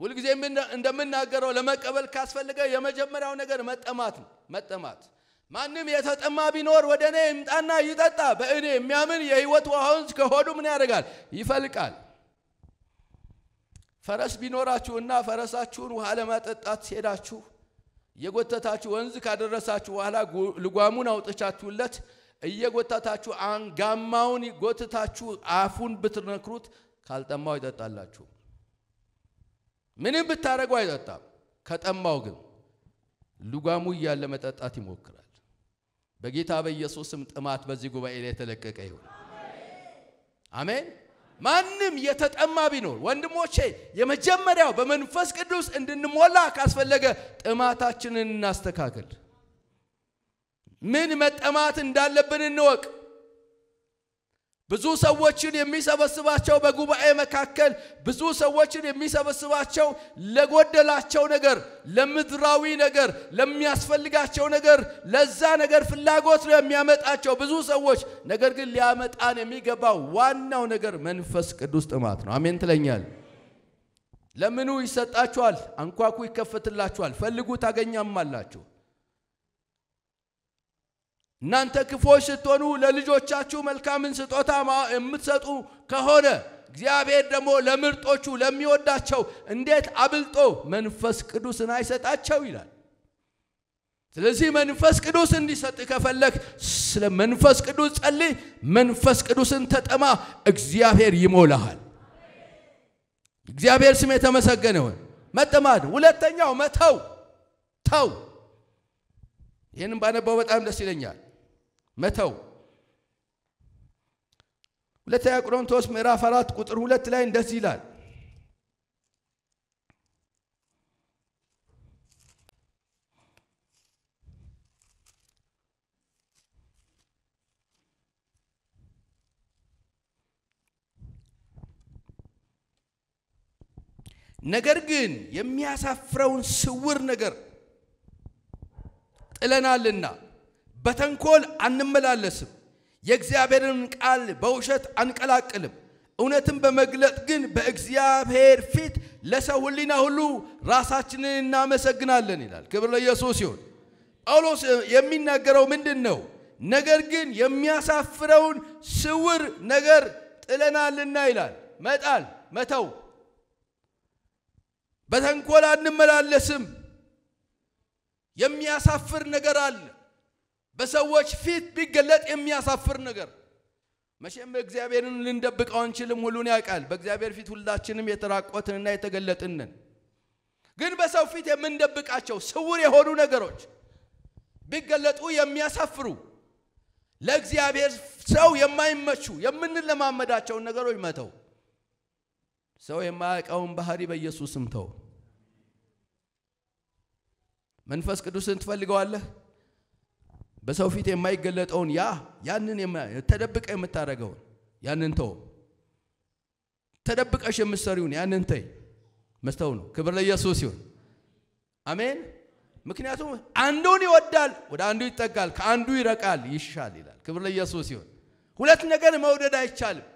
ሁልጊዜ እንደምናገረው ለመቀበል ካስፈለገ የመጀመሪያው ነገር መጠማት ነው። መጠማት ማንም የተጠማ ቢኖር ወደኔ ይምጣና ይጠጣ። በእኔ የሚያምን የሕይወት ውሃ ወንዝ ከሆዱ ምን ያደርጋል? ይፈልቃል። ፈረስ ቢኖራችሁና ፈረሳችሁን ውሃ ለማጠጣት ሄዳችሁ የጎተታችሁ ወንዝ ካደረሳችሁ በኋላ ልጓሙን አውጥታችሁለት እየጎተታችሁ አንጋማውን ጎተታችሁ አፉን ብትነክሩት ካልጠማው ይጠጣላችሁ። ምንም ብታረጉ አይጠጣም። ከጠማው ግን ልጓሙ እያለ መጠጣት ይሞክራል። በጌታ በኢየሱስም ጥማት በዚህ ጉባኤ ላይ ተለቀቀ ይሁን። አሜን። ማንም የተጠማ ቢኖር ወንድሞቼ የመጀመሪያው በመንፈስ ቅዱስ እንድንሞላ ካስፈለገ ጥማታችንን እናስተካክል። ምን መጠማት እንዳለብን እንወቅ። ብዙ ሰዎችን የሚሰበስባቸው በጉባኤ መካከል ብዙ ሰዎችን የሚሰበስባቸው ለጎደላቸው ነገር፣ ለምድራዊ ነገር፣ ለሚያስፈልጋቸው ነገር፣ ለዛ ነገር ፍላጎት ነው የሚያመጣቸው ብዙ ሰዎች። ነገር ግን ሊያመጣን የሚገባው ዋናው ነገር መንፈስ ቅዱስ ጥማት ነው። አሜን ትለኛል። ለምኑ ይሰጣችኋል፣ አንኳኩ ይከፈትላችኋል፣ ፈልጉ ታገኛማላችሁ። እናንተ ክፎች ስትሆኑ ለልጆቻችሁ መልካምን ስጦታ የምትሰጡ ከሆነ እግዚአብሔር ደግሞ ለምርጦቹ ለሚወዳቸው እንዴት አብልጦ መንፈስ ቅዱስን አይሰጣቸው ይላል። ስለዚህ መንፈስ ቅዱስ እንዲሰጥ ከፈለክ ስለ መንፈስ ቅዱስ ጸልይ፣ መንፈስ ቅዱስን ተጠማ፣ እግዚአብሔር ይሞላሃል። እግዚአብሔር ስም የተመሰገነ ይሁን። መጠማት። ሁለተኛው መተው። ተው። ይሄንን ባነበው በጣም ደስ ይለኛል። መተው። ሁለተኛ ቆሮንቶስ ምዕራፍ 4 ቁጥር 2 ላይ እንደዚህ ይላል። ነገር ግን የሚያሳፍረውን ስውር ነገር ጥለናልና በተንኮል አንመላለስም፣ የእግዚአብሔርን ቃል በውሸት አንቀላቅልም፣ እውነትን በመግለጥ ግን በእግዚአብሔር ፊት ለሰው ሕሊና ሁሉ ራሳችንን እናመሰግናለን ይላል። ክብር ለኢየሱስ ይሁን። ጳውሎስ የሚናገረው ምንድነው? ነገር ግን የሚያሳፍረውን ስውር ነገር ጥለናልና ይላል። መጣል፣ መተው። በተንኮል አንመላለስም። የሚያሳፍር ነገር አለ። በሰዎች ፊት ቢገለጥ የሚያሳፍር ነገር። መቼም እግዚአብሔርን ልንደብቀው አንችልም፣ ሁሉን ያውቃል። በእግዚአብሔር ፊት ሁላችንም የተራቆትንና የተገለጥንን። ግን በሰው ፊት የምንደብቃቸው ስውር የሆኑ ነገሮች ቢገለጡ የሚያሳፍሩ፣ ለእግዚአብሔር ሰው የማይመቹ የምንለማመዳቸው ነገሮች መተው። ሰው የማያውቀውን ባህሪ በኢየሱስም ተው። መንፈስ ቅዱስን ትፈልገዋለህ? በሰው ፊት የማይገለጠውን ያንን ተደብቀ የምታረገውን ያንን ተው። ተደብቀሽ የምትሰሪውን ያንን ተይ። መስተው ነው። ክብር ለኢየሱስ ይሁን። አሜን። ምክንያቱም አንዱን ይወዳል፣ ወደ አንዱ ይጠጋል፣ ከአንዱ ይረቃል፣ ይሻል ይላል። ክብር ለኢየሱስ ይሁን። ሁለት ነገር መውደድ አይቻልም።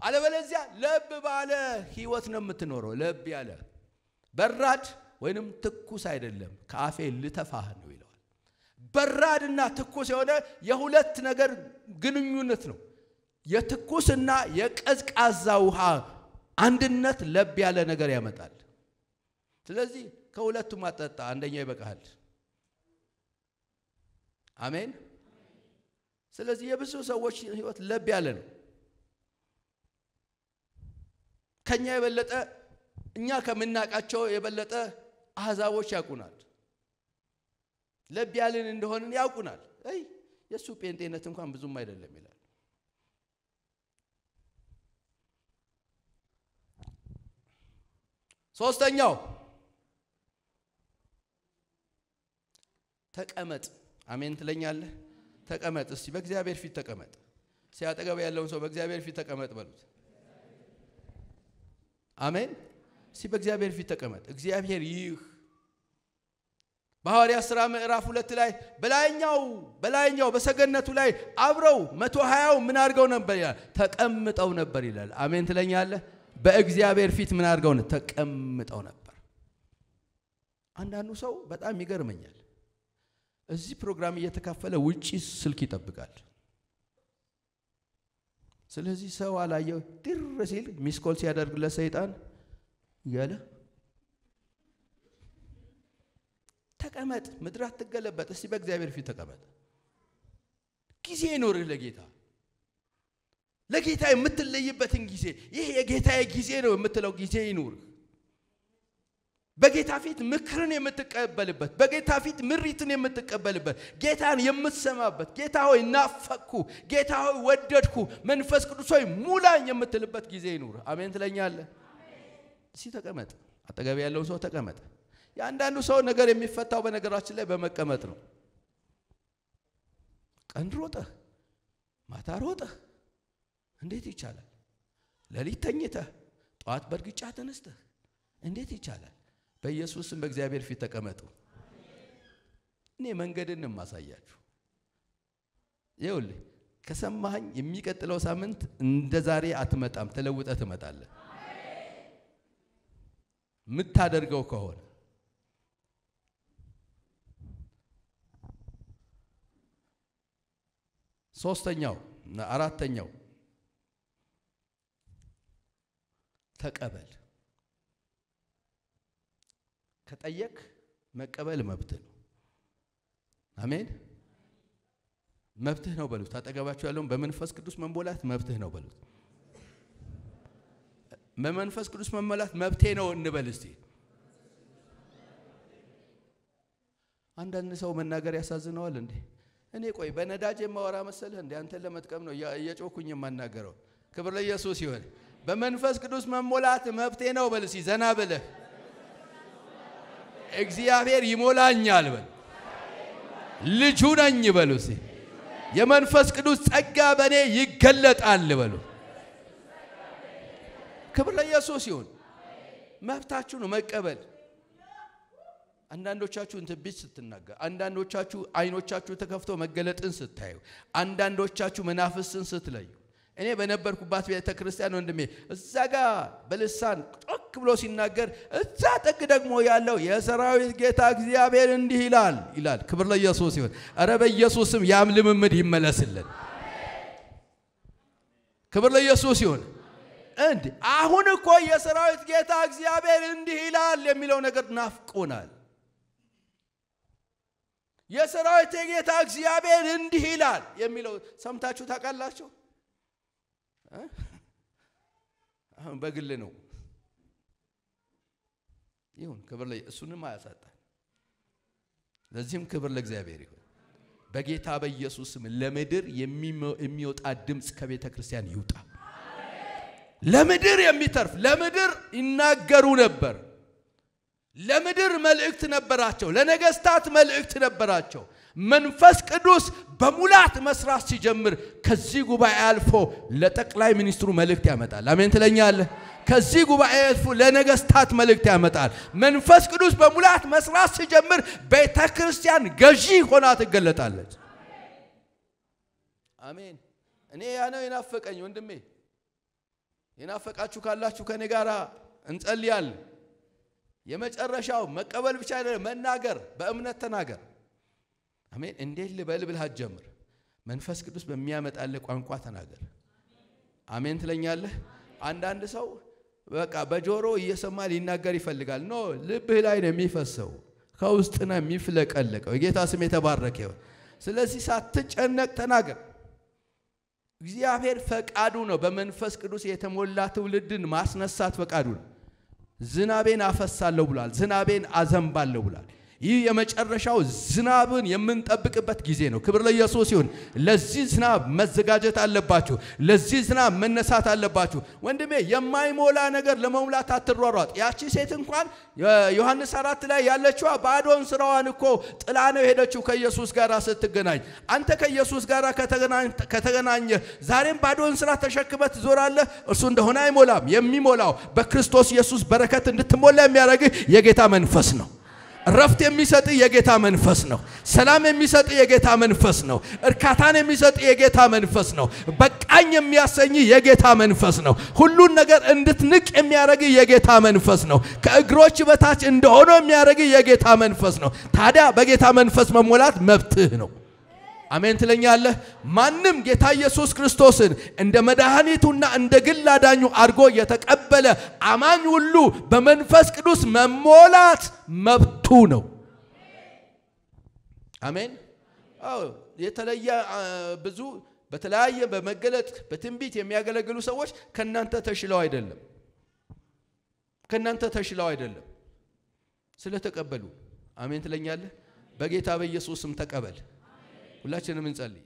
አለበለዚያ ለብ ባለ ህይወት ነው የምትኖረው። ለብ ያለ በራድ ወይንም ትኩስ አይደለም፣ ከአፌ ልተፋህ ነው ይላል። በራድና ትኩስ የሆነ የሁለት ነገር ግንኙነት ነው። የትኩስና የቀዝቃዛ ውሃ አንድነት ለብ ያለ ነገር ያመጣል። ስለዚህ ከሁለቱም አጠጣ፣ አንደኛው ይበቃል። አሜን። ስለዚህ የብዙ ሰዎች ህይወት ለብ ያለ ነው። ከኛ የበለጠ እኛ ከምናቃቸው የበለጠ አህዛቦች ያቁናል። ለብ ያልን እንደሆነን ያውቁናል። የሱ ጴንጤነት እንኳን ብዙም አይደለም ይላል። ሶስተኛው ተቀመጥ። አሜን ትለኛለህ? ተቀመጥ። እስቲ በእግዚአብሔር ፊት ተቀመጥ። ሲያጠገብ ያለውን ሰው በእግዚአብሔር ፊት ተቀመጥ በሉት። አሜን። እስቲ በእግዚአብሔር ፊት ተቀመጥ። እግዚአብሔር ይህ በሐዋርያት ሥራ ምዕራፍ 2 ላይ በላይኛው በሰገነቱ ላይ አብረው 120 ምን አድርገው ነበር ይላል ተቀምጠው ነበር ይላል አሜን ትለኛለህ በእግዚአብሔር ፊት ምን አድርገው ተቀምጠው ነበር አንዳንዱ ሰው በጣም ይገርመኛል እዚህ ፕሮግራም እየተካፈለ ውጪ ስልክ ይጠብቃል ስለዚህ ሰው አላየው ድርሲል ሚስኮል ሲያደርግለት ሰይጣን ያለ ተቀመጥ ምድራት ተገለበጥ እስቲ በእግዚአብሔር ፊት ተቀመጥ ጊዜ ይኖርህ ለጌታ የምትለይበትን ጊዜ ይሄ የጌታዬ ጊዜ ነው የምትለው ጊዜ ይኖርህ በጌታ ፊት ምክርን የምትቀበልበት በጌታ ፊት ምሪትን የምትቀበልበት ጌታን የምትሰማበት ጌታ ሆይ ናፈቅኩ ጌታ ሆይ ወደድኩ መንፈስ ቅዱስ ሆይ ሙላኝ የምትልበት ጊዜ ይኖርህ አሜን ትለኛለህ እስቲ ተቀመጥ አጠገብ ያለው ሰው ተቀመጥ ያንዳንዱ ሰው ነገር የሚፈታው በነገራችን ላይ በመቀመጥ ነው ቀን ሮጠህ ማታ ሮጠህ እንዴት ይቻላል ለሊት ተኝተህ ጧት በርግጫ ተነስተህ እንዴት ይቻላል በኢየሱስም በእግዚአብሔር ፊት ተቀመጡ እኔ መንገድን ማሳያችሁ ይኸውልህ ከሰማኸኝ የሚቀጥለው ሳምንት እንደዛሬ አትመጣም ተለውጠህ ትመጣለህ ምታደርገው ከሆነ ሶስተኛው አራተኛው ተቀበል ከጠየቅ መቀበል መብት ነው አሜን መብትህ ነው በሉት ታጠገባችሁ ያለውን በመንፈስ ቅዱስ መሞላት መብትህ ነው በሉት በመንፈስ ቅዱስ መሞላት መብቴ ነው እንበል እስቲ አንዳንድ ሰው መናገር ያሳዝነዋል እንዴ እኔ ቆይ በነዳጅ የማወራ መሰለህ እንዴ አንተን ለመጥቀም ነው እየጮኩኝ የማናገረው ክብር ለኢየሱስ ይሁን በመንፈስ ቅዱስ መሞላት መብቴ ነው በል እስቲ ዘና ብለህ እግዚአብሔር ይሞላኛል በል ልጁ ነኝ በሉ እስቲ የመንፈስ ቅዱስ ጸጋ በኔ ይገለጣል በሉ ክብር ለኢየሱስ ይሁን መብታችሁ ነው መቀበል አንዳንዶቻችሁ እንትብጭ ስትናገር አንዳንዶቻችሁ አይኖቻችሁ ተከፍተው መገለጥን ስታዩ አንዳንዶቻችሁ መናፍስን ስትለዩ እኔ በነበርኩባት ቤተ ክርስቲያን ወንድሜ እዛ ጋር በልሳን ጮክ ብሎ ሲናገር እዛ ጥግ ደግሞ ያለው የሰራዊት ጌታ እግዚአብሔር እንዲህ ይላል ክብር ለኢየሱስ ይሁን አረ በኢየሱስም ያም ልምምድ ይመለስልን ክብር ለኢየሱስ ይሁን እንዴ አሁን እኮ የሰራዊት ጌታ እግዚአብሔር እንዲህ ይላል የሚለው ነገር ናፍቆናል የሰራዊት ጌታ እግዚአብሔር እንዲህ ይላል የሚለው ሰምታችሁ ታውቃላችሁ አሁን በግል ነው ይሁን ክብር ለኢየሱስንም አያሳጣን ለዚህም ክብር ለእግዚአብሔር ይሁን በጌታ በኢየሱስም ለምድር የሚወጣ ድምጽ ከቤተ ክርስቲያን ይውጣ ለምድር የሚተርፍ ለምድር ይናገሩ ነበር ለምድር መልእክት ነበራቸው ለነገስታት መልእክት ነበራቸው መንፈስ ቅዱስ በሙላት መስራት ሲጀምር ከዚህ ጉባኤ አልፎ ለጠቅላይ ሚኒስትሩ መልእክት ያመጣል አሜን ትለኛለህ ከዚህ ጉባኤ አልፎ ለነገስታት መልእክት ያመጣል መንፈስ ቅዱስ በሙላት መስራት ሲጀምር ቤተክርስቲያን ገዢ ሆና ትገለጣለች አሜን እኔ ያነው ይናፈቀኝ ወንድሜ ይናፈቃችሁ ካላችሁ ከኔ ጋራ እንጸልያለን የመጨረሻው መቀበል ብቻ አይደለም መናገር በእምነት ተናገር አሜን እንዴት ልበል ብለህ አትጀምር መንፈስ ቅዱስ በሚያመጣልህ ቋንቋ ተናገር አሜን ትለኛለህ አንዳንድ ሰው በቃ በጆሮ እየሰማ ሊናገር ይፈልጋል ኖ ልብህ ላይ ነው የሚፈሰው ከውስጥ ነው የሚፍለቀለቀው የጌታ ስም የተባረከ ይሁን ስለዚህ ሳትጨነቅ ተናገር እግዚአብሔር ፈቃዱ ነው በመንፈስ ቅዱስ የተሞላ ትውልድን ማስነሳት ፈቃዱ ነው ዝናቤን አፈሳለሁ ብሏል ዝናቤን አዘንባለሁ ብሏል ይህ የመጨረሻው ዝናብን የምንጠብቅበት ጊዜ ነው ክብር ለኢየሱስ ይሁን ለዚህ ዝናብ መዘጋጀት አለባችሁ ለዚህ ዝናብ መነሳት አለባችሁ ወንድሜ የማይሞላ ነገር ለመሙላት አትሯሯጥ ያቺ ሴት እንኳን ዮሐንስ 4 ላይ ያለችው ባዶን ስራዋን እኮ ጥላ ነው ሄደችው ከኢየሱስ ጋር ስትገናኝ አንተ ከኢየሱስ ጋር ከተገናኘ ዛሬም ባዶን ስራ ተሸክመህ ትዞራለህ እርሱ እንደሆነ አይሞላም የሚሞላው በክርስቶስ ኢየሱስ በረከት እንድትሞላ የሚያደርግ የጌታ መንፈስ ነው ረፍት የሚሰጥ የጌታ መንፈስ ነው ሰላም የሚሰጥ የጌታ መንፈስ ነው እርካታን የሚሰጥ የጌታ መንፈስ ነው በቃኝ የሚያሰኝ የጌታ መንፈስ ነው ሁሉን ነገር እንድትንቅ የሚያረግ የጌታ መንፈስ ነው ከእግሮች በታች እንደሆነ የሚያረግ የጌታ መንፈስ ነው ታዲያ በጌታ መንፈስ መሞላት መብትህ ነው አሜን ትለኛለህ ማንም ጌታ ኢየሱስ ክርስቶስን እንደ መድኃኒቱና እንደ ግል አዳኙ አድርጎ የተቀበለ አማኝ ሁሉ በመንፈስ ቅዱስ መሞላት መብቱ ነው አሜን አዎ የተለየ ብዙ በተለያየ በመገለጥ በትንቢት የሚያገለግሉ ሰዎች ከናንተ ተሽለው አይደለም ስለተቀበሉ አሜን ትለኛለህ በጌታ በኢየሱስም ተቀበል ሁላችንም እንጸልይ